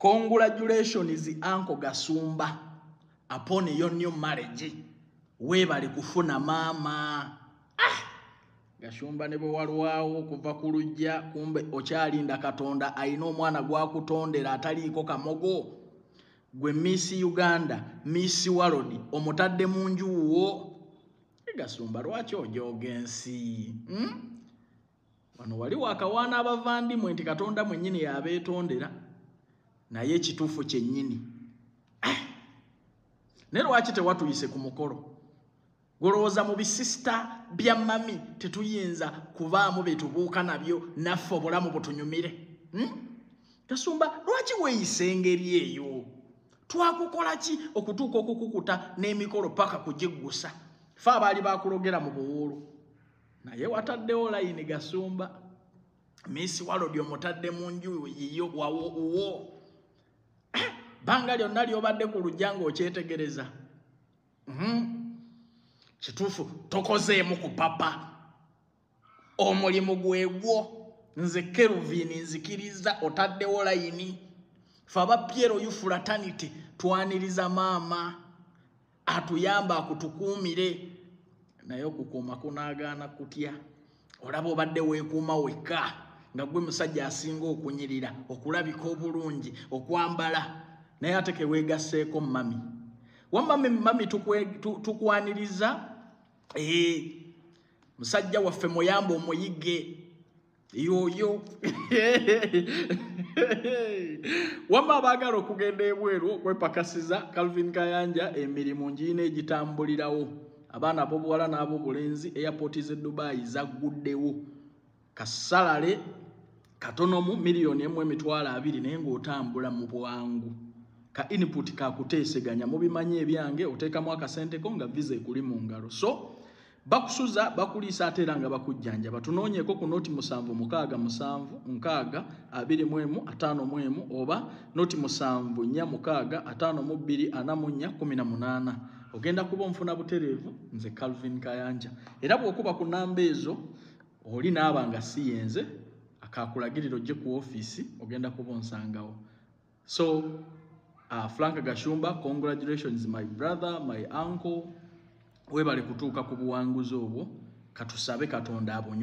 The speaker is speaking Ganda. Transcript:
Congratulations Uncle Gasumba upon your new marriage. Webale kufuna mama. Gashumba ne bwe walwawo kuva ku lujja kumbe okyalinda Katonda ayina omwana gwakutondera ataliiko kamogo. Gwe Miss Uganda, Miss World, omutadde mu njuwo. Gasumba lwaki ojoga ensi? Wano wali wakawaana abavandimwe nti Katonda mwennyini yabeetondera. Naye ekituufu kyennyini. Ne lwaki tewatuyise ku mukolo? Golowooza mu bisista bya mami tetuyinza kubaamu betubuuka nabyo naffe obulamu butunyumire. Gasumba lwaki weeyise engeri eyo? Twakukola ki okutuuka okukukuta n'emikolo paka kugiggusa? Ffe abaali bakulogera mu buwuulu. Naye wataddewo layini Gasumba. Miss World omutadde mu nju yiyo wawo. Banga lyonna lyobadde ku lujja ng'okyetegereza. Kituufu tokozeemu ku papa. Omulimu gwegwo. Nze Kelvin nzikiriza otaddewo layini. Ffe aba Piero Youth Fraternity twaniriza maama. Atuyamba akutukuumire. Naye okukuuma kunaagaana kutya. Olaba obadde weekuuma wekka. Nga gwe musajja asinga okunyirira, okulabika obulungi, okwambala. Naye ate ke weegasseeko mami. Mami tukwaniriza. Musajja waffe muyamba omuyige. Yoyo. Wamma abaagala okugenda ebweru okwepakasiza Calvin Kayanja emirimu ngiina egitambulirawo. Abaana ab'obuwala n'ab'obulenzi airport z'e Dubai zagguddewo. Kasalale katonomu $1,200,000 naye ng'otambula mu bwangu. Ka input kakuteeseganya mubimanyi ebyange oteekamu akasenteko nga visa ekuli mu ngalo. So bakusuza bakuliisa ate era nga bakujjanjaba. Tunoonyeeko ku noti 7677621 oba noti 746524418. Ogenda kuba omufuna butereevu nze Calvin Kayanja. Era bw'okuba ku nnamba ezo oli naaba nga si yenze akakulagirira ojje ku office ogenda kuba onsangawo. So Frank Gashumba, congratulations my brother, my uncle. Webale kutuuka ku buwanguzi obwo. Katusabe Katonda abonye.